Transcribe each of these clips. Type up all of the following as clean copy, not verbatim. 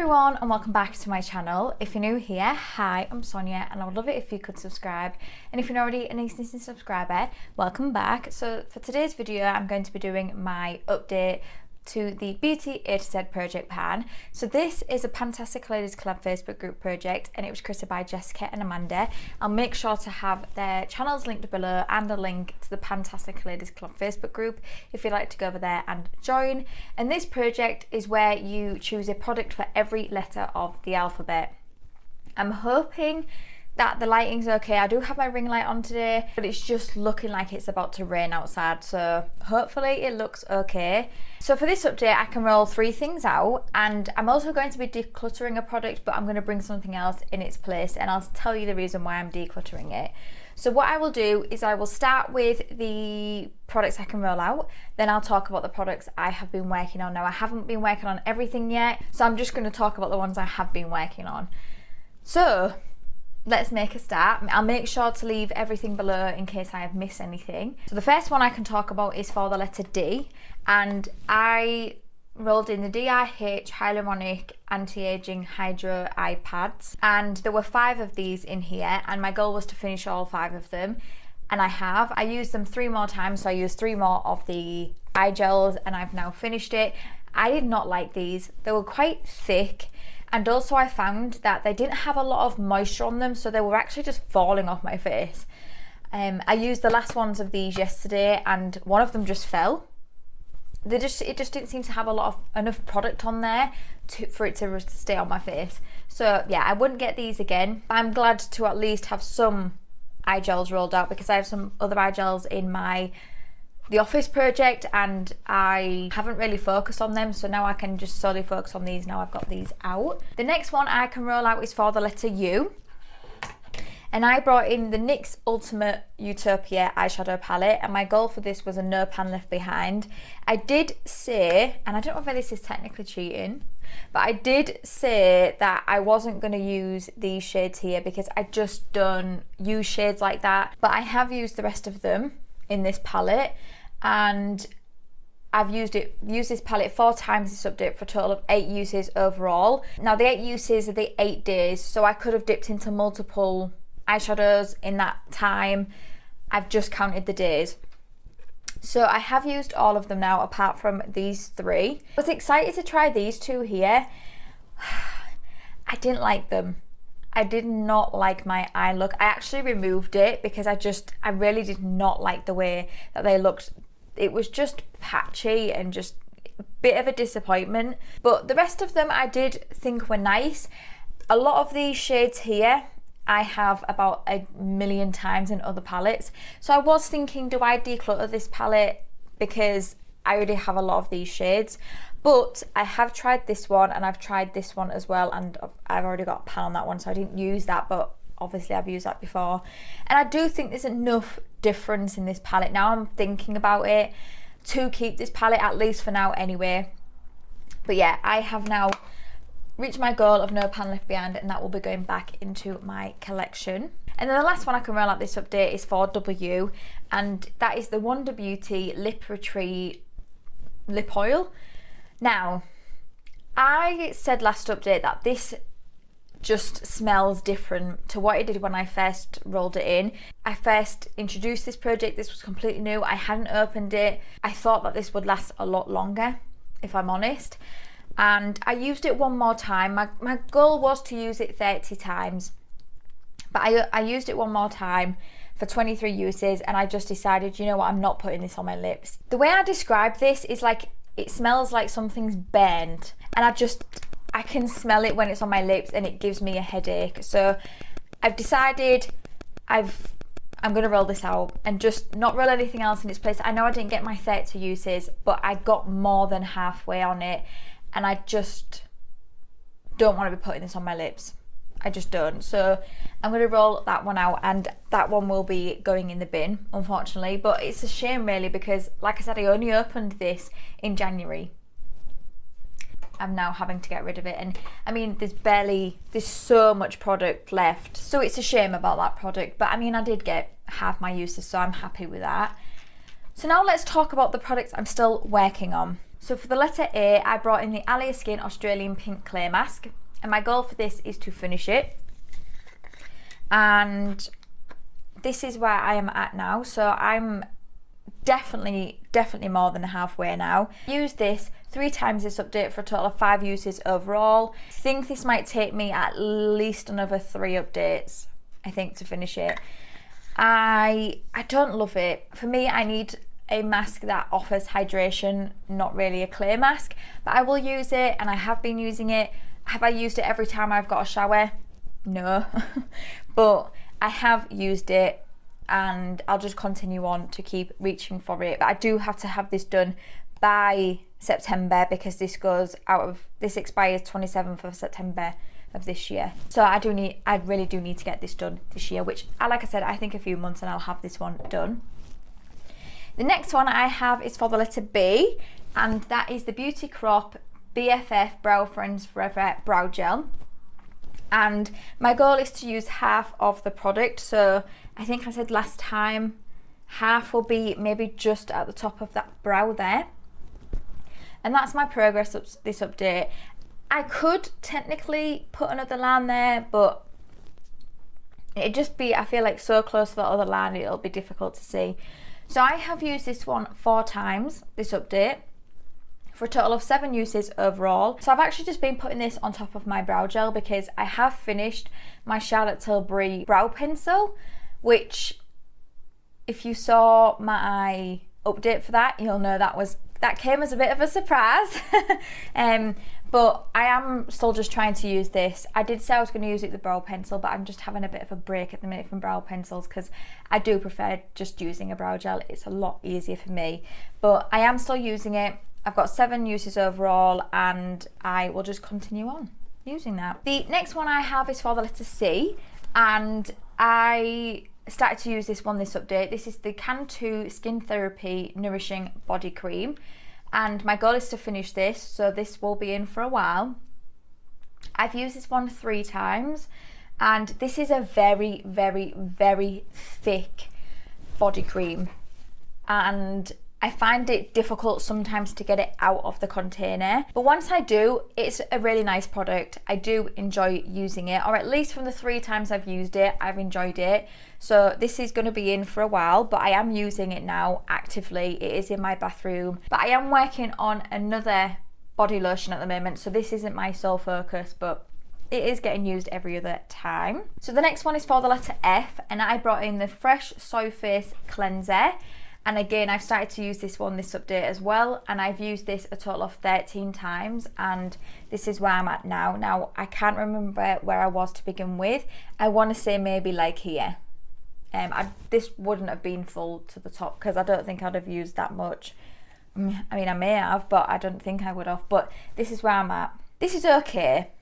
everyone and welcome back to my channel. If you're new here, hi, I'm Sonia and I would love it if you could subscribe, and if you're already an existing subscriber, welcome back. So for today's video I'm going to be doing my update to the Beauty A to Z project pan. So this is a PANtastic Ladies Collab Facebook group project and it was created by Jessica and Amanda. I'll make sure to have their channels linked below and a link to the PANtastic Ladies Club Facebook group if you'd like to go over there and join. And this project is where you choose a product for every letter of the alphabet. I'm hoping that the lighting's okay. I do have my ring light on today, but it's just looking like it's about to rain outside, so hopefully it looks okay. So for this update I can roll 3 things out, and I'm also going to be decluttering a product, but I'm going to bring something else in its place, and I'll tell you the reason why I'm decluttering it. So what I will do is I will start with the products I can roll out, then I'll talk about the products I have been working on. Now I haven't been working on everything yet, so I'm just going to talk about the ones I have been working on. So let's make a start. I'll make sure to leave everything below in case I have missed anything. So the first one I can talk about is for the letter D, and I rolled in the DIH Hyaluronic Anti-Aging Hydro Eye Pads, and there were 5 of these in here and my goal was to finish all 5 of them, and I have. I used them 3 more times, so I used 3 more of the eye gels and I've now finished it. I did not like these. They were quite thick, and also I found that they didn't have a lot of moisture on them, so they were actually just falling off my face. I used the last ones of these yesterday and one of them just fell. It just didn't seem to have enough product on there for it to stay on my face. So yeah, I wouldn't get these again, but I'm glad to at least have some eye gels rolled out, because I have some other eye gels in the office project and I haven't really focused on them, so now I can just solely focus on these now I've got these out. The next one I can roll out is for the letter U, and I brought in the NYX Ultimate Utopia eyeshadow palette, and my goal for this was a no pan left behind. I did say, and I don't know whether this is technically cheating, but I did say that I wasn't going to use these shades here because I just don't use shades like that, but I have used the rest of them in this palette, and I've used this palette 4 times this update for a total of 8 uses overall. Now the 8 uses are the 8 days, so I could have dipped into multiple eyeshadows in that time. I've just counted the days. So I have used all of them now apart from these 3. I was excited to try these 2 here. I didn't like them. I did not like my eye look. I actually removed it because I really did not like the way that they looked. It was just patchy and just a bit of a disappointment. But the rest of them I did think were nice. A lot of these shades here I have about 1,000,000 times in other palettes. So I was thinking, do I declutter this palette because I already have a lot of these shades? But I have tried this one and I've tried this one as well, and I've already got a pan on that one, so I didn't use that, but obviously I've used that before. And I do think there's enough difference in this palette. Now I'm thinking about it to keep this palette, at least for now anyway. But yeah, I have now reached my goal of no pan left behind, and that will be going back into my collection. And then the last one I can roll out this update is for W, and that is the Wonder Beauty Lip Retreat Lip Oil. Now, I said last update that this just smells different to what it did when I first rolled it in. I first introduced this project, this was completely new, I hadn't opened it. I thought that this would last a lot longer, if I'm honest. And I used it one more time. My goal was to use it 30 times, but I used it one more time for 23 uses, and I just decided, you know what, I'm not putting this on my lips. The way I describe this is like, it smells like something's burned, and I can smell it when it's on my lips and it gives me a headache. So I've decided I'm gonna roll this out and just not roll anything else in its place. I know I didn't get my 30 uses, but I got more than halfway on it, and I just don't want to be putting this on my lips. I just don't. So I'm going to roll that one out, and that one will be going in the bin, unfortunately. But it's a shame really, because like I said, I only opened this in January. I'm now having to get rid of it, and I mean there's so much product left, so it's a shame about that product. But I mean, I did get half my uses, so I'm happy with that. So now let's talk about the products I'm still working on. So for the letter A, I brought in the Alia Skin Australian Pink Clay Mask, and my goal for this is to finish it. And this is where I am at now, so I'm definitely more than halfway now. Use this 3 times this update for a total of 5 uses overall. I think this might take me at least another 3 updates, I think, to finish it. I don't love it. For me, I need a mask that offers hydration, not really a clay mask, but I will use it, and I have been using it. Have I used it every time I've got a shower? No. But I have used it, and I'll just continue on to keep reaching for it. But I do have to have this done by September, because this expires 27th of September of this year. So I really do need to get this done this year, which, like I said, I think a few months and I'll have this one done. The next one I have is for the letter B, and that is the Beauty Crop BFF Brow Friends Forever Brow Gel. And my goal is to use half of the product, so I think I said last time half will be maybe just at the top of that brow there. And that's my progress this update. I could technically put another line there, but it'd just be, I feel like, so close to the other line it'll be difficult to see. So I have used this one 4 times, this update, for a total of 7 uses overall. So I've actually just been putting this on top of my brow gel, because I have finished my Charlotte Tilbury brow pencil, which, if you saw my update for that, you'll know that came as a bit of a surprise. But I am still just trying to use this. I did say I was going to use it with the brow pencil, but I'm just having a bit of a break at the minute from brow pencils, because I do prefer just using a brow gel. It's a lot easier for me, but I am still using it. I've got 7 uses overall, and I will just continue on using that. The next one I have is for the letter C, and I started to use this one this update. This is the Can2 Skin Therapy Nourishing Body Cream, and my goal is to finish this, so this will be in for a while. I've used this one 3 times, and this is a very thick body cream, and I find it difficult sometimes to get it out of the container, but once I do, it's a really nice product. I do enjoy using it, or at least from the 3 times I've used it, I've enjoyed it. So this is going to be in for a while, but I am using it now actively. It is in my bathroom, but I am working on another body lotion at the moment, so this isn't my sole focus, but it is getting used every other time. So the next one is for the letter F, and I brought in the Fresh Soy Face Cleanser. And again, I've started to use this one this update as well, and I've used this a total of 13 times, and this is where I'm at now. Now, I can't remember where I was to begin with. I want to say maybe like here. This wouldn't have been full to the top, because I don't think I'd have used that much. I mean, I may have, but I don't think I would have. But this is where I'm at. This is okay.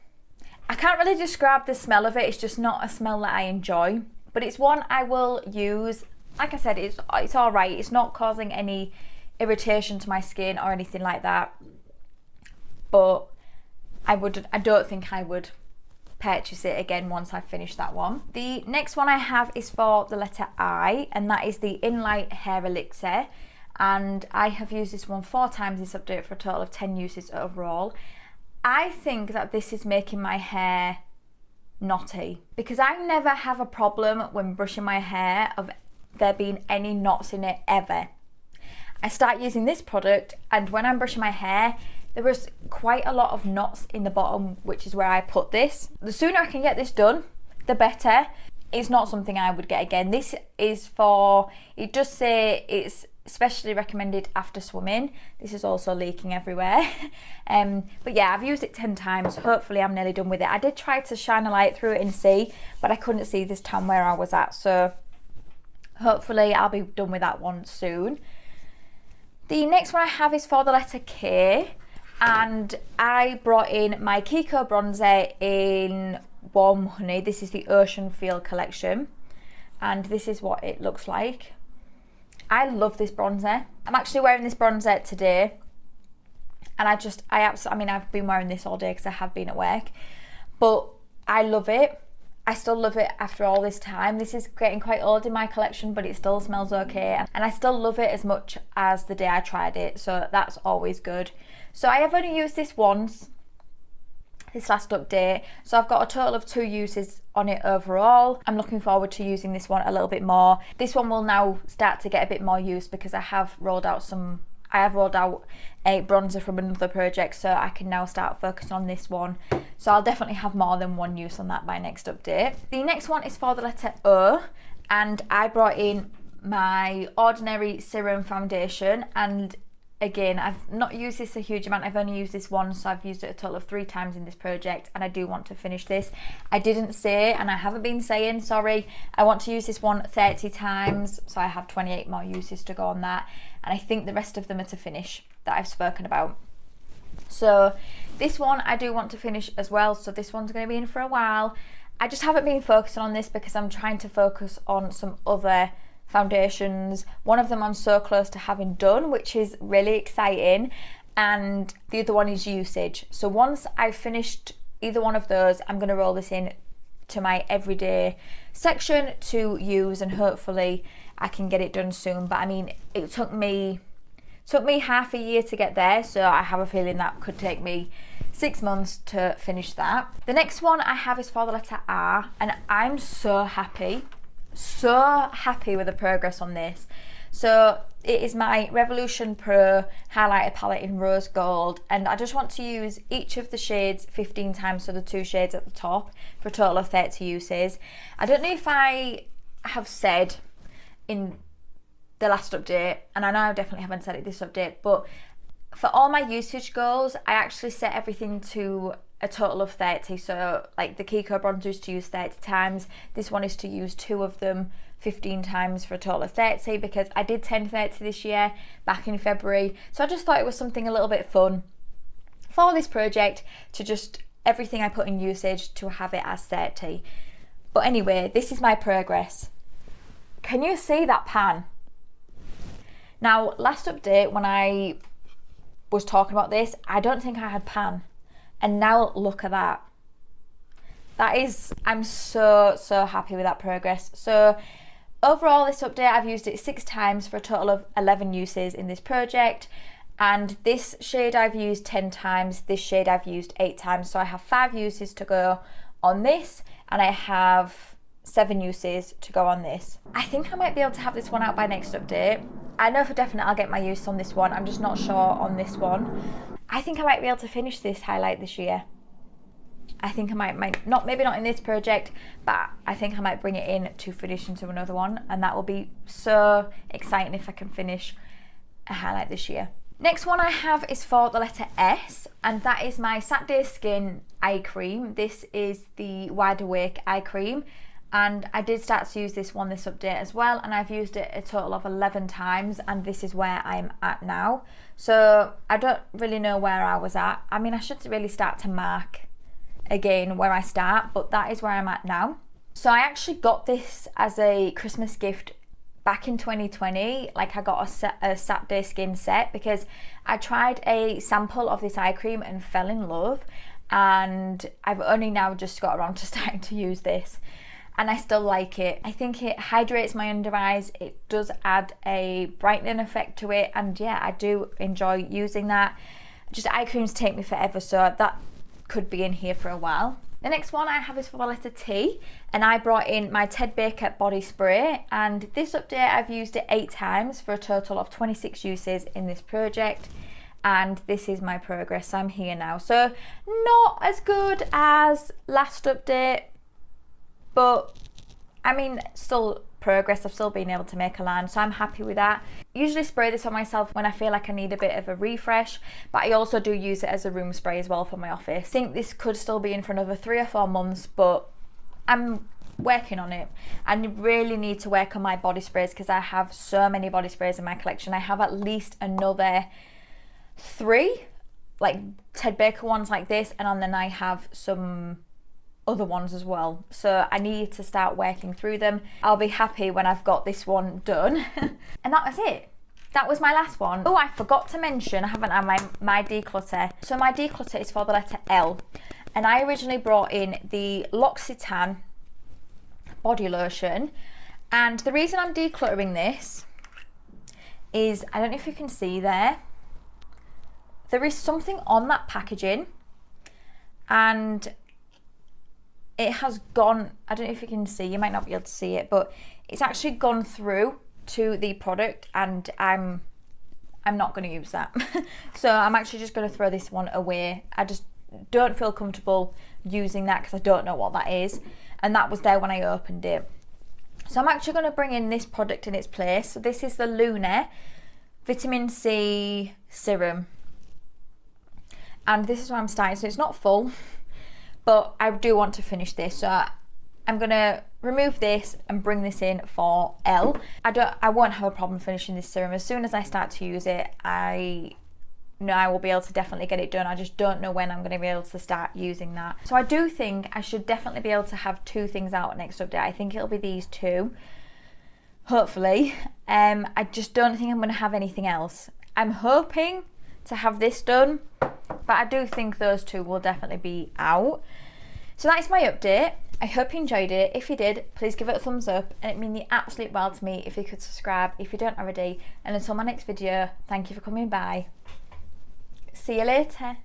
I can't really describe the smell of it. It's just not a smell that I enjoy, but it's one I will use. Like I said, it's all right. It's not causing any irritation to my skin or anything like that. But I don't think I would purchase it again once I've finished that one. The next one I have is for the letter I, and that is the Inlight Hair Elixir. And I have used this one 4 times this update for a total of 10 uses overall. I think that this is making my hair knotty, because I never have a problem when brushing my hair of there being any knots in it ever. I start using this product, and when I'm brushing my hair, there was quite a lot of knots in the bottom, which is where I put this. The sooner I can get this done, the better. It's not something I would get again. This is for, it does say it's especially recommended after swimming. This is also leaking everywhere. But yeah, I've used it 10 times. Hopefully I'm nearly done with it. I did try to shine a light through it and see, but I couldn't see this time where I was at. So hopefully I'll be done with that one soon. The next one I have is for the letter K, and I brought in my Kiko bronzer in Warm Honey. This is the Ocean Feel collection, and this is what it looks like. I love this bronzer. I'm actually wearing this bronzer today, and I mean, I've been wearing this all day because I have been at work, but I love it. I still love it after all this time. This is getting quite old in my collection, but it still smells okay. And I still love it as much as the day I tried it, so that's always good. So I have only used this once, this last update. So I've got a total of 2 uses on it overall. I'm looking forward to using this one a little bit more. This one will now start to get a bit more use because I have rolled out a bronzer from another project, so I can now start focusing on this one. So I'll definitely have more than one use on that by next update. The next one is for the letter O, and I brought in my Ordinary Serum Foundation, and again, I've not used this a huge amount. I've only used this once, so I've used it a total of 3 times in this project, and I do want to finish this. I didn't say, and I haven't been saying, sorry, I want to use this one 30 times, so I have 28 more uses to go on that, and I think the rest of them are to finish that I've spoken about. So this one I do want to finish as well, so this one's going to be in for a while. I just haven't been focusing on this because I'm trying to focus on some other foundations. One of them I'm so close to having done, which is really exciting, and the other one is usage. So once I've finished either one of those, I'm going to roll this in to my everyday section to use, and hopefully I can get it done soon. But I mean, it took me half a year to get there, so I have a feeling that could take me 6 months to finish that. The next one I have is for the letter R, and I'm so happy with the progress on this. So it is my Revolution Pro highlighter palette in rose gold, and I just want to use each of the shades 15 times, so the 2 shades at the top, for a total of 30 uses. I don't know if I have said in the last update, and I know I definitely haven't said it this update, but for all my usage goals, I actually set everything to a total of 30. So like the Kiko bronzer is to use 30 times, this one is to use 2 of them 15 times for a total of 30, because I did 10/30 this year back in February. So I just thought it was something a little bit fun for this project, to just everything I put in usage to have it as 30. But anyway, this is my progress. Can you see that pan? Now, last update when I was talking about this, I don't think I had pan, and now look at that. That is, I'm so happy with that progress. So overall this update, I've used it 6 times for a total of 11 uses in this project, and this shade I've used 10 times, this shade I've used 8 times, so I have 5 uses to go on this, and I have 7 uses to go on this. I think I might be able to have this one out by next update. I know for definite I'll get my use on this one, I'm just not sure on this one. I think I might be able to finish this highlight this year. I think I might not, maybe not in this project, but I think I might bring it in to finish into another one, and that will be so exciting if I can finish a highlight this year. Next one I have is for the letter S, and that is my Saturday Skin eye cream. This is the Wide Awake eye cream, and I did start to use this one this update as well, and I've used it a total of 11 times, and this is where I'm at now. So I don't really know where I was at. I mean, I should really start to mark again where I start, but that is where I'm at now. So I actually got this as a Christmas gift back in 2020. Like, I got a Saturday Skin set because I tried a sample of this eye cream and fell in love, and I've only now just got around to starting to use this, and I still like it. I think it hydrates my under eyes, it does add a brightening effect to it, and yeah, I do enjoy using that. Just eye creams take me forever, so that could be in here for a while. The next one I have is for the letter T, and I brought in my Ted Baker body spray, and this update I've used it 8 times for a total of 26 uses in this project, and this is my progress. I'm here now, so not as good as last update, but I mean, still progress. I've still been able to make a line, so I'm happy with that. Usually spray this on myself when I feel like I need a bit of a refresh, but I also do use it as a room spray as well for my office. I think this could still be in for another 3 or 4 months, but I'm working on it. I really need to work on my body sprays because I have so many body sprays in my collection. I have at least another 3 like Ted Baker ones like this, and then I have some other ones as well, so I need to start working through them. I'll be happy when I've got this one done. And that was it. That was my last one. Oh, I forgot to mention, I haven't had my declutter. So my declutter is for the letter L, and I originally brought in the L'Occitane body lotion. And the reason I'm decluttering this is, I don't know if you can see there is something on that packaging, and it has gone, I don't know if you can see, you might not be able to see it, but it's actually gone through to the product, and I'm not going to use that. So I'm actually just going to throw this one away. I just don't feel comfortable using that because I don't know what that is, and that was there when I opened it. So I'm actually going to bring in this product in its place. So this is the Luna Vitamin C Serum, and this is where I'm starting. So it's not full, but I do want to finish this, so I'm going to remove this and bring this in for L. I won't have a problem finishing this serum. As soon as I start to use it, I know I will be able to definitely get it done. I just don't know when I'm going to be able to start using that. So I do think I should definitely be able to have 2 things out next update. I think it'll be these 2, hopefully. I just don't think I'm going to have anything else. I'm hoping to have this done, but I do think those 2 will definitely be out. So that is my update. I hope you enjoyed it. If you did, please give it a thumbs up, and it'd mean the absolute world to me if you could subscribe if you don't already. And until my next video, thank you for coming by. See you later.